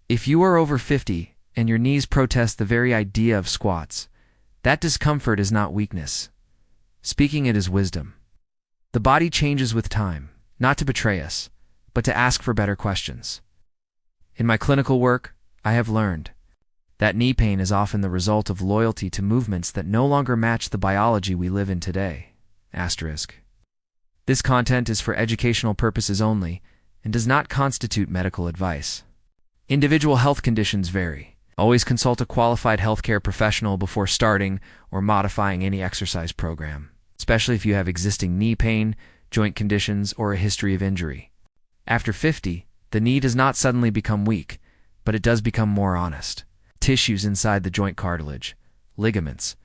If you are over 50 and your knees protest the very idea of squats, that discomfort is not weakness. Speaking it is wisdom. The body changes with time, not to betray us, but to ask for better questions. In my clinical work, I have learned that knee pain is often the result of loyalty to movements that no longer match the biology we live in today. Asterisk. This content is for educational purposes only and does not constitute medical advice. Individual health conditions vary. Always consult a qualified healthcare professional before starting or modifying any exercise program, especially if you have existing knee pain, joint conditions, or a history of injury. After 50, the knee does not suddenly become weak, but it does become more honest. Tissues inside the joint cartilage, ligaments,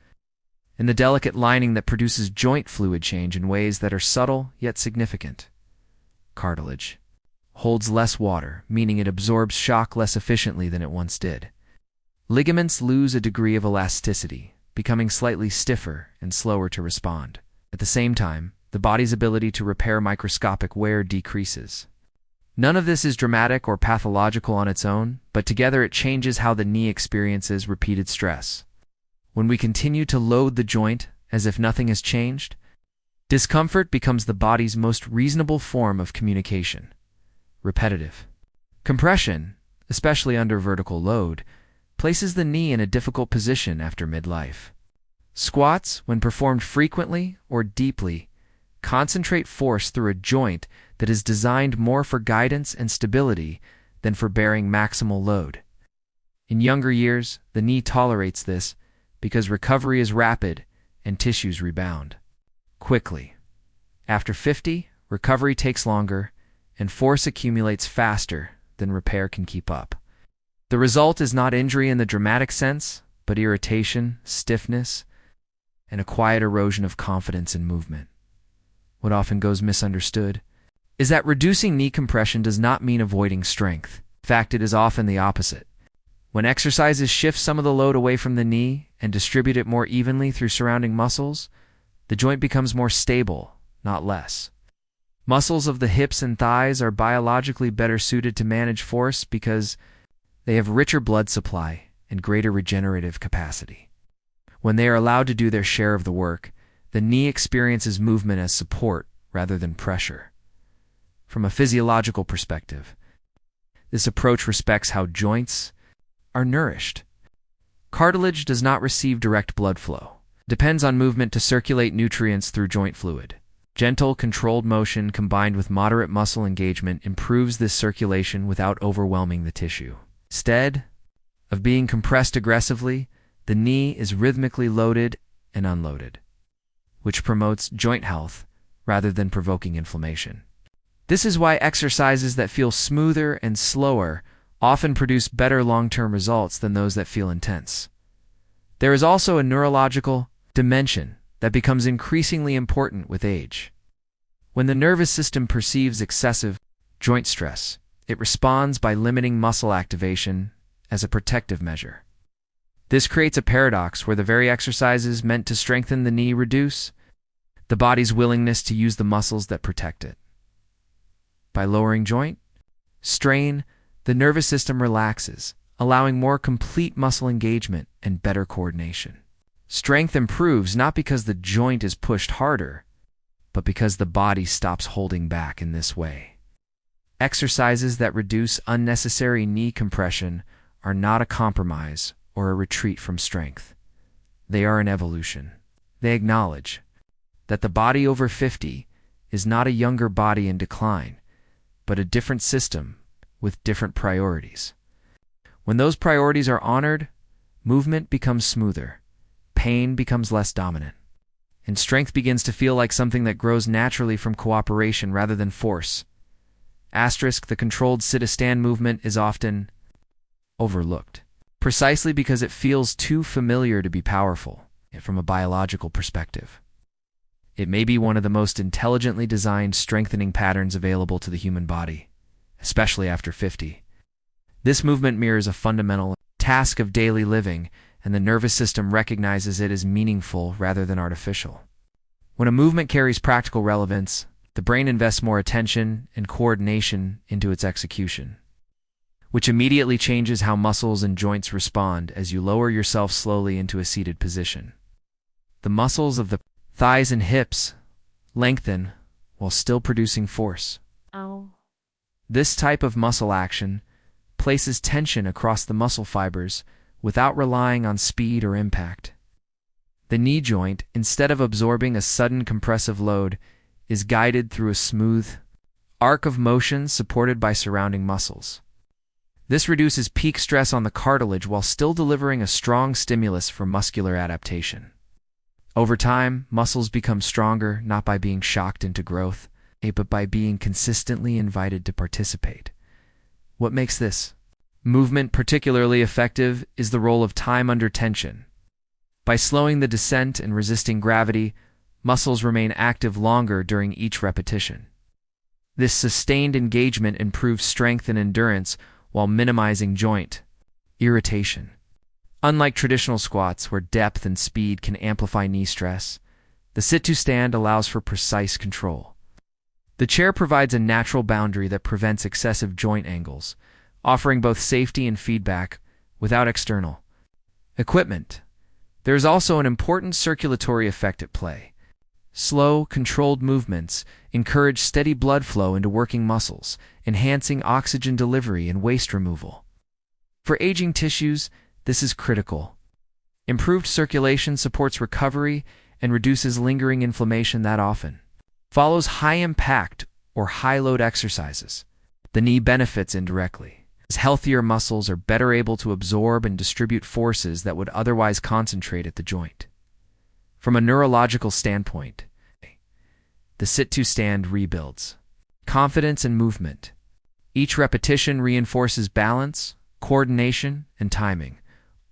and the delicate lining that produces joint fluid change in ways that are subtle yet significant. Cartilage holds less water, meaning it absorbs shock less efficiently than it once did. Ligaments lose a degree of elasticity, becoming slightly stiffer and slower to respond. At the same time, the body's ability to repair microscopic wear decreases. None of this is dramatic or pathological on its own, but together it changes how the knee experiences repeated stress. When we continue to load the joint as if nothing has changed, discomfort becomes the body's most reasonable form of communication. Repetitive compression, especially under vertical load, places the knee in a difficult position after midlife. Squats, when performed frequently or deeply, concentrate force through a joint that is designed more for guidance and stability than for bearing maximal load. In younger years, the knee tolerates this because recovery is rapid and tissues rebound quickly. After 50, recovery takes longer and force accumulates faster than repair can keep up. The result is not injury in the dramatic sense, but irritation, stiffness, and a quiet erosion of confidence in movement. What often goes misunderstood is that reducing knee compression does not mean avoiding strength. In fact, it is often the opposite. When exercises shift some of the load away from the knee and distribute it more evenly through surrounding muscles, the joint becomes more stable, not less. Muscles of the hips and thighs are biologically better suited to manage force because they have richer blood supply and greater regenerative capacity. When they are allowed to do their share of the work, the knee experiences movement as support rather than pressure. From a physiological perspective, this approach respects how joints are nourished. Cartilage does not receive direct blood flow. It depends on movement to circulate nutrients through joint fluid. Gentle, controlled motion combined with moderate muscle engagement improves this circulation without overwhelming the tissue. Instead of being compressed aggressively, the knee is rhythmically loaded and unloaded, which promotes joint health rather than provoking inflammation. This is why exercises that feel smoother and slower often produce better long-term results than those that feel intense. There is also a neurological dimension that becomes increasingly important with age. When the nervous system perceives excessive joint stress, it responds by limiting muscle activation as a protective measure. This creates a paradox where the very exercises meant to strengthen the knee reduce the body's willingness to use the muscles that protect it. By lowering joint strain, the nervous system relaxes, allowing more complete muscle engagement and better coordination. Strength improves not because the joint is pushed harder, but because the body stops holding back in this way. Exercises that reduce unnecessary knee compression are not a compromise or a retreat from strength. They are an evolution. They acknowledge that the body over 50 is not a younger body in decline, but a different system with different priorities. When those priorities are honored, movement becomes smoother, pain becomes less dominant, and strength begins to feel like something that grows naturally from cooperation rather than force. Asterisk, the controlled sit-to-stand movement is often overlooked, precisely because it feels too familiar to be powerful from a biological perspective. It may be one of the most intelligently designed strengthening patterns available to the human body, especially after 50. This movement mirrors a fundamental task of daily living, and the nervous system recognizes it as meaningful rather than artificial. When a movement carries practical relevance, the brain invests more attention and coordination into its execution. which immediately changes how muscles and joints respond as you lower yourself slowly into a seated position. The muscles of the thighs and hips lengthen while still producing force. Ow. This type of muscle action places tension across the muscle fibers without relying on speed or impact. The knee joint, instead of absorbing a sudden compressive load, is guided through a smooth arc of motion supported by surrounding muscles. This reduces peak stress on the cartilage while still delivering a strong stimulus for muscular adaptation. Over time, muscles become stronger not by being shocked into growth, but by being consistently invited to participate. What makes this movement particularly effective is the role of time under tension. By slowing the descent and resisting gravity, muscles remain active longer during each repetition. This sustained engagement improves strength and endurance while minimizing joint irritation. Unlike traditional squats, where depth and speed can amplify knee stress, the sit-to-stand allows for precise control. The chair provides a natural boundary that prevents excessive joint angles, offering both safety and feedback without external equipment. There is also an important circulatory effect at play. Slow, controlled movements encourage steady blood flow into working muscles, enhancing oxygen delivery and waste removal. For aging tissues, this is critical. Improved circulation supports recovery and reduces lingering inflammation that often follows high-impact or high-load exercises. The knee benefits indirectly, as healthier muscles are better able to absorb and distribute forces that would otherwise concentrate at the joint. From a neurological standpoint, the sit-to-stand rebuilds confidence and movement. Each repetition reinforces balance, coordination, and timing,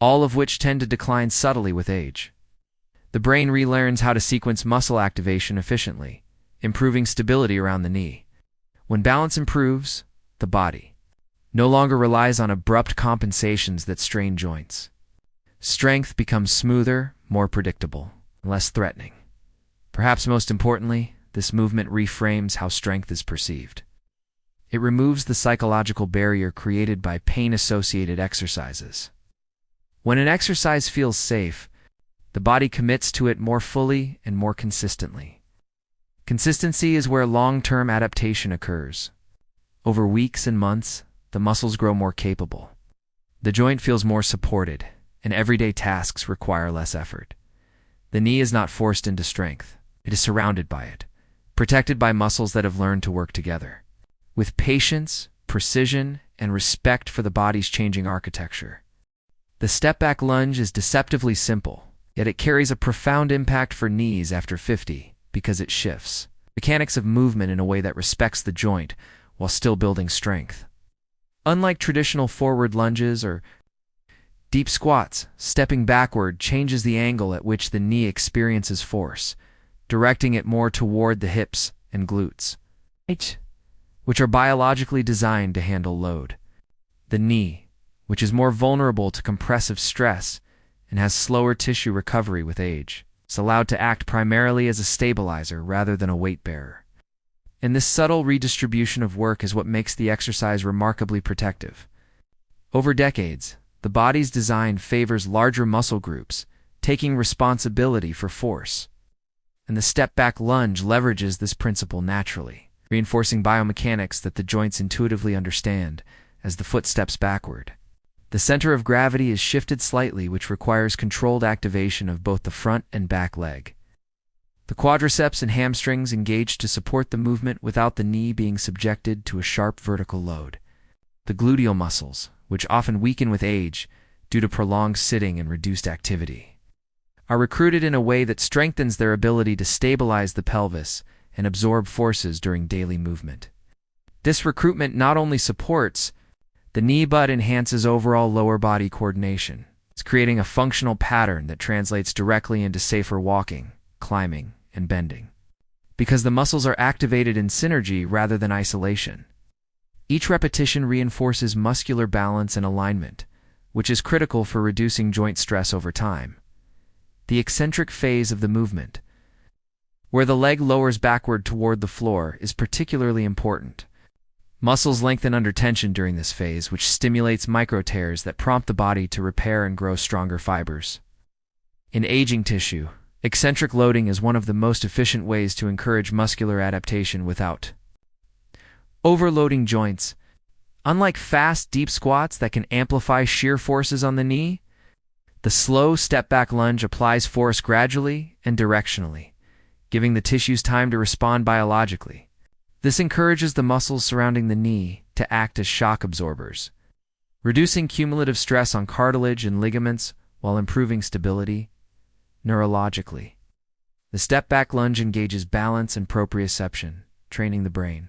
all of which tend to decline subtly with age. The brain relearns how to sequence muscle activation efficiently, improving stability around the knee. When balance improves, the body no longer relies on abrupt compensations that strain joints. Strength becomes smoother, more predictable, less threatening. Perhaps most importantly, this movement reframes how strength is perceived. It removes the psychological barrier created by pain-associated exercises. When an exercise feels safe, the body commits to it more fully and more consistently. Consistency is where long-term adaptation occurs. Over weeks and months, the muscles grow more capable. The joint feels more supported, and everyday tasks require less effort. The knee is not forced into strength. It is surrounded by it, protected by muscles that have learned to work together, with patience, precision, and respect for the body's changing architecture. The step-back lunge is deceptively simple, yet it carries a profound impact for knees after 50 because it shifts mechanics of movement in a way that respects the joint while still building strength. Unlike traditional forward lunges or deep squats, stepping backward changes the angle at which the knee experiences force, directing it more toward the hips and glutes, which are biologically designed to handle load. The knee, which is more vulnerable to compressive stress and has slower tissue recovery with age, is allowed to act primarily as a stabilizer rather than a weight bearer. And this subtle redistribution of work is what makes the exercise remarkably protective. Over decades, the body's design favors larger muscle groups, taking responsibility for force. And the step-back lunge leverages this principle naturally, reinforcing biomechanics that the joints intuitively understand as the foot steps backward. The center of gravity is shifted slightly, which requires controlled activation of both the front and back leg. The quadriceps and hamstrings engage to support the movement without the knee being subjected to a sharp vertical load. The gluteal muscles, which often weaken with age due to prolonged sitting and reduced activity, are recruited in a way that strengthens their ability to stabilize the pelvis and absorb forces during daily movement. This recruitment not only supports the knee but enhances overall lower body coordination. It's creating a functional pattern that translates directly into safer walking, climbing, and bending, because the muscles are activated in synergy rather than isolation. Each repetition reinforces muscular balance and alignment, which is critical for reducing joint stress over time. The eccentric phase of the movement, where the leg lowers backward toward the floor, is particularly important. Muscles lengthen under tension during this phase, which stimulates micro tears that prompt the body to repair and grow stronger fibers. In aging tissue, eccentric loading is one of the most efficient ways to encourage muscular adaptation without overloading joints. Unlike fast, deep squats that can amplify shear forces on the knee, the slow step-back lunge applies force gradually and directionally, giving the tissues time to respond biologically. This encourages the muscles surrounding the knee to act as shock absorbers, reducing cumulative stress on cartilage and ligaments while improving stability neurologically. The step-back lunge engages balance and proprioception, training the brain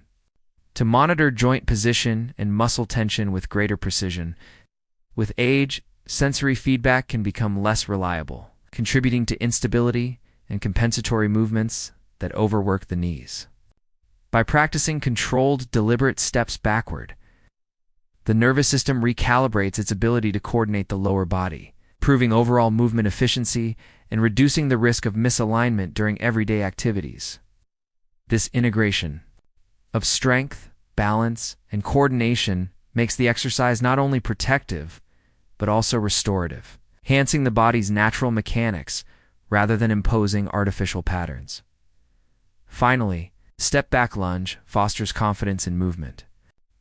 to monitor joint position and muscle tension with greater precision. With age, sensory feedback can become less reliable, contributing to instability and compensatory movements that overwork the knees. By practicing controlled, deliberate steps backward, the nervous system recalibrates its ability to coordinate the lower body, improving overall movement efficiency and reducing the risk of misalignment during everyday activities. This integration of strength, balance, and coordination makes the exercise not only protective, but also restorative, enhancing the body's natural mechanics rather than imposing artificial patterns. Finally, step-back lunge fosters confidence in movement.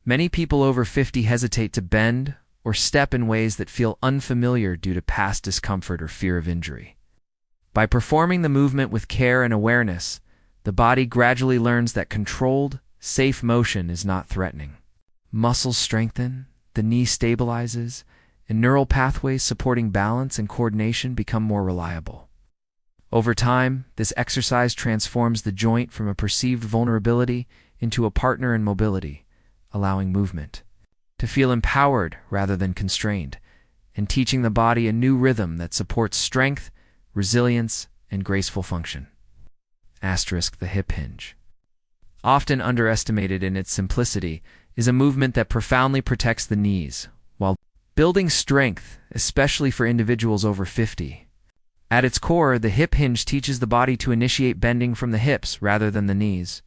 Many people over 50 hesitate to bend or step in ways that feel unfamiliar due to past discomfort or fear of injury. By performing the movement with care and awareness, the body gradually learns that controlled, safe motion is not threatening. Muscles strengthen, the knee stabilizes, and neural pathways supporting balance and coordination become more reliable. Over time, this exercise transforms the joint from a perceived vulnerability into a partner in mobility, allowing movement to feel empowered rather than constrained, and teaching the body a new rhythm that supports strength, resilience, and graceful function. The hip hinge, often underestimated in its simplicity, is a movement that profoundly protects the knees while building strength, especially for individuals over 50. At its core, the hip hinge teaches the body to initiate bending from the hips rather than the knees,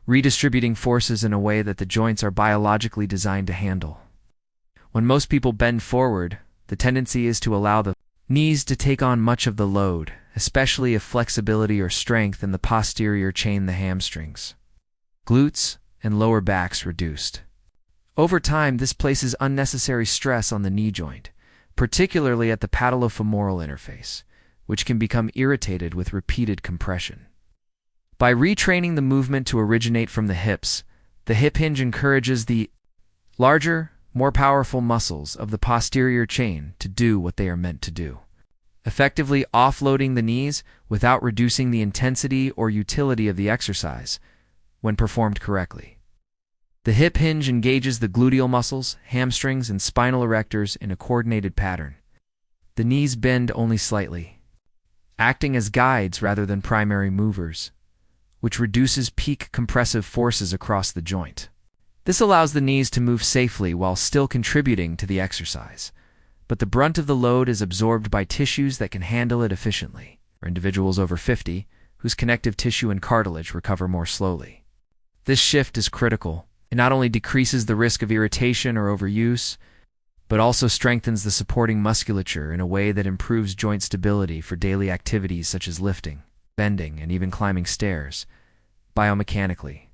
redistributing forces in a way that the joints are biologically designed to handle. When most people bend forward, the tendency is to allow the knees to take on much of the load, especially if flexibility or strength in the posterior chain the hamstrings, glutes, and lower backs reduced. Over time, this places unnecessary stress on the knee joint, particularly at the patellofemoral interface, which can become irritated with repeated compression. By retraining the movement to originate from the hips, the hip hinge encourages the larger, more powerful muscles of the posterior chain to do what they are meant to do, effectively offloading the knees without reducing the intensity or utility of the exercise when performed correctly. The hip hinge engages the gluteal muscles, hamstrings, and spinal erectors in a coordinated pattern. The knees bend only slightly, acting as guides rather than primary movers, which reduces peak compressive forces across the joint. This allows the knees to move safely while still contributing to the exercise, but the brunt of the load is absorbed by tissues that can handle it efficiently, or individuals over 50 whose connective tissue and cartilage recover more slowly. This shift is critical. It not only decreases the risk of irritation or overuse, but also strengthens the supporting musculature in a way that improves joint stability for daily activities such as lifting, bending, and even climbing stairs. Biomechanically,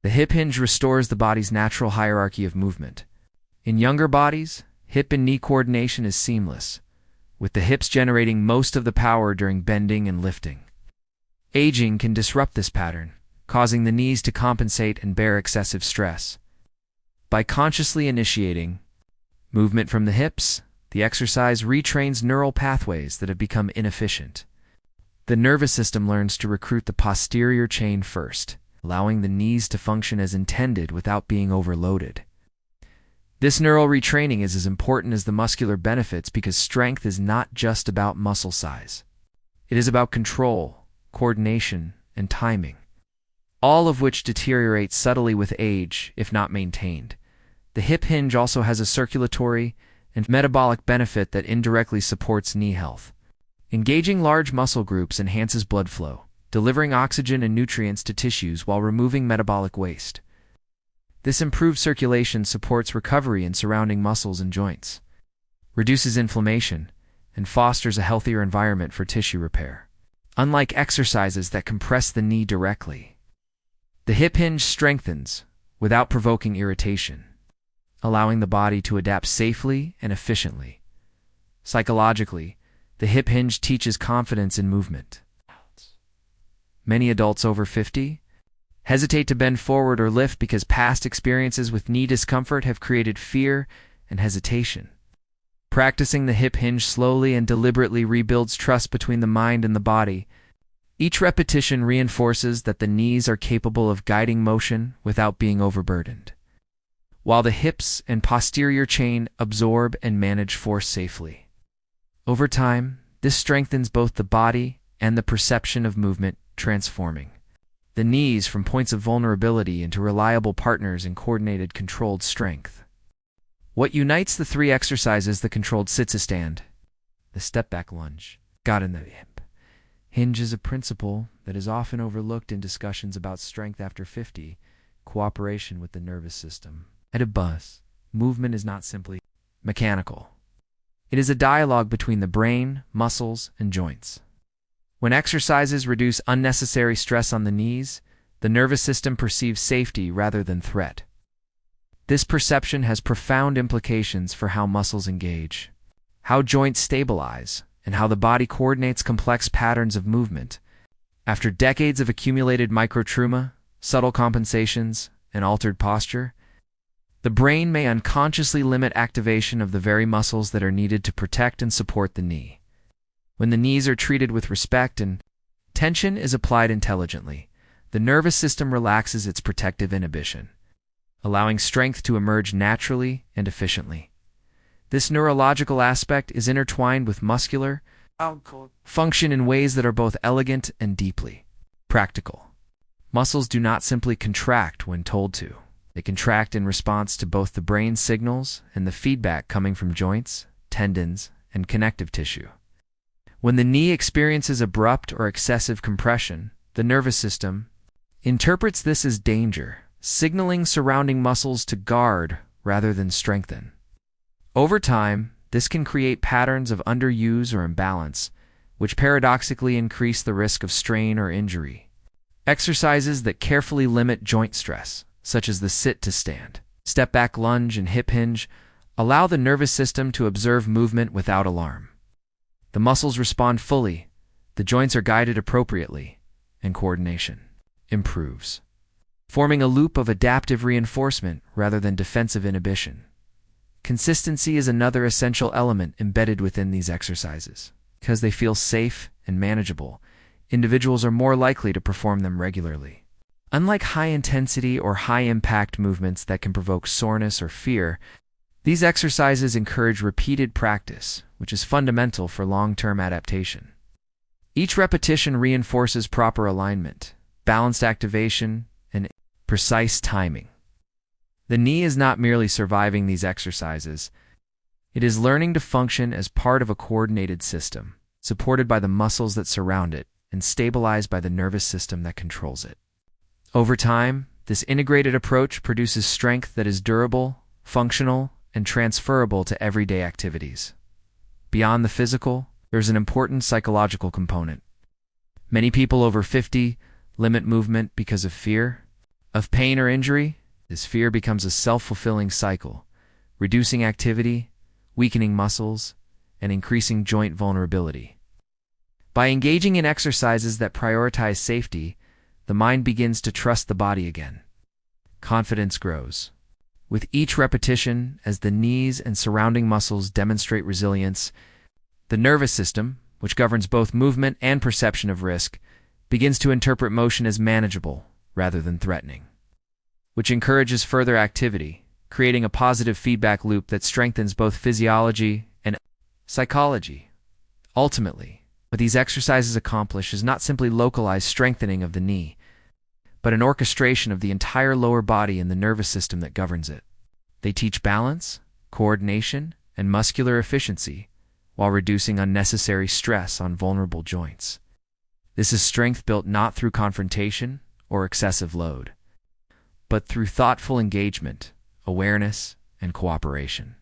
the hip hinge restores the body's natural hierarchy of movement. In younger bodies, hip and knee coordination is seamless, with the hips generating most of the power during bending and lifting. Aging can disrupt this pattern, causing the knees to compensate and bear excessive stress. By consciously initiating movement from the hips, the exercise retrains neural pathways that have become inefficient. The nervous system learns to recruit the posterior chain first, allowing the knees to function as intended without being overloaded. This neural retraining is as important as the muscular benefits because strength is not just about muscle size. It is about control, coordination, and timing, all of which deteriorate subtly with age if not maintained. The hip hinge also has a circulatory and metabolic benefit that indirectly supports knee health. Engaging large muscle groups enhances blood flow, delivering oxygen and nutrients to tissues while removing metabolic waste. This improved circulation supports recovery in surrounding muscles and joints, reduces inflammation, and fosters a healthier environment for tissue repair. Unlike exercises that compress the knee directly, the hip hinge strengthens without provoking irritation, allowing the body to adapt safely and efficiently. Psychologically, the hip hinge teaches confidence in movement. Many adults over 50 hesitate to bend forward or lift because past experiences with knee discomfort have created fear and hesitation. Practicing the hip hinge slowly and deliberately rebuilds trust between the mind and the body. Each repetition reinforces that the knees are capable of guiding motion without being overburdened, while the hips and posterior chain absorb and manage force safely. Over time, this strengthens both the body and the perception of movement, transforming the knees from points of vulnerability into reliable partners in coordinated, controlled strength. What unites the three exercises: the controlled sit-to-stand, the step-back lunge, got in the hip hinge is a principle that is often overlooked in discussions about strength after 50, cooperation with the nervous system. At a bus, movement is not simply mechanical. It is a dialogue between the brain, muscles, and joints. When exercises reduce unnecessary stress on the knees, the nervous system perceives safety rather than threat. This perception has profound implications for how muscles engage, how joints stabilize, and how the body coordinates complex patterns of movement. After decades of accumulated microtrauma, subtle compensations, and altered posture, the brain may unconsciously limit activation of the very muscles that are needed to protect and support the knee. When the knees are treated with respect and tension is applied intelligently, the nervous system relaxes its protective inhibition, allowing strength to emerge naturally and efficiently. This neurological aspect is intertwined with muscular function in ways that are both elegant and deeply practical. Muscles do not simply contract when told to. They contract in response to both the brain signals and the feedback coming from joints, tendons, and connective tissue. When the knee experiences abrupt or excessive compression, the nervous system interprets this as danger, signaling surrounding muscles to guard rather than strengthen. Over time, this can create patterns of underuse or imbalance, which paradoxically increase the risk of strain or injury. Exercises that carefully limit joint stress, such as the sit-to-stand, step-back lunge, and hip hinge, allow the nervous system to observe movement without alarm. The muscles respond fully, the joints are guided appropriately, and coordination improves, forming a loop of adaptive reinforcement rather than defensive inhibition. Consistency is another essential element embedded within these exercises. Because they feel safe and manageable, individuals are more likely to perform them regularly. Unlike high-intensity or high-impact movements that can provoke soreness or fear, these exercises encourage repeated practice, which is fundamental for long-term adaptation. Each repetition reinforces proper alignment, balanced activation, and precise timing. The knee is not merely surviving these exercises, it is learning to function as part of a coordinated system, supported by the muscles that surround it and stabilized by the nervous system that controls it. Over time, this integrated approach produces strength that is durable, functional, and transferable to everyday activities. Beyond the physical, there's an important psychological component. Many people over 50 limit movement because of fear of pain or injury. This fear becomes a self-fulfilling cycle, reducing activity, weakening muscles, and increasing joint vulnerability. By engaging in exercises that prioritize safety, the mind begins to trust the body again. Confidence grows. With each repetition, as the knees and surrounding muscles demonstrate resilience, the nervous system, which governs both movement and perception of risk, begins to interpret motion as manageable rather than threatening, which encourages further activity, creating a positive feedback loop that strengthens both physiology and psychology. Ultimately, what these exercises accomplish is not simply localized strengthening of the knee, but an orchestration of the entire lower body and the nervous system that governs it. They teach balance, coordination, and muscular efficiency, while reducing unnecessary stress on vulnerable joints. This is strength built not through confrontation or excessive load, but through thoughtful engagement, awareness, and cooperation.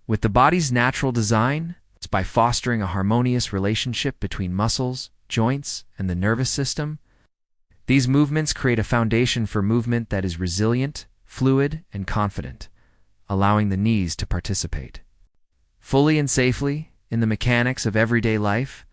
With the body's natural design, it's by fostering a harmonious relationship between muscles, joints, and the nervous system. These movements create a foundation for movement that is resilient, fluid, and confident, allowing the knees to participate fully and safely in the mechanics of everyday life.